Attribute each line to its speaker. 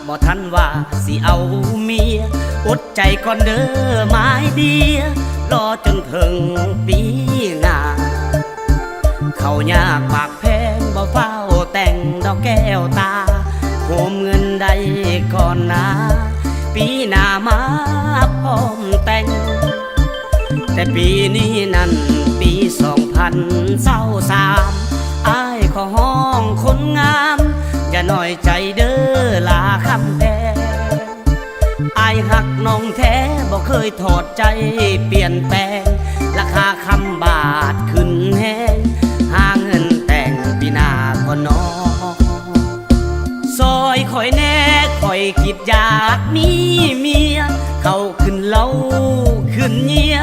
Speaker 1: บ่ทันว่าสิเอาเมียอดใจก่อนเด้อไม้เดียรอจนถึงปีหน้าเขายากปากแพงบ่เฝ้าแต่งดอกแก้วตาโหมเงินใดก่อนนะปีหน้ามาพร้อมแต่งแต่ปีนี้นั่นปี2023อ้ายขอห้องคนงามอย่าน้อยใจเด้อลาคำแท้อายหักน้องแท้บ่เคยถอดใจเปลี่ยนแปลงราคาคำบาทขึ้นแห้งหาเงินแต่งปีหน้าก็น้องซอยคอยแน่คอยคิดอยากมีเมียเขาขึ้นเล่าขึ้นเงีย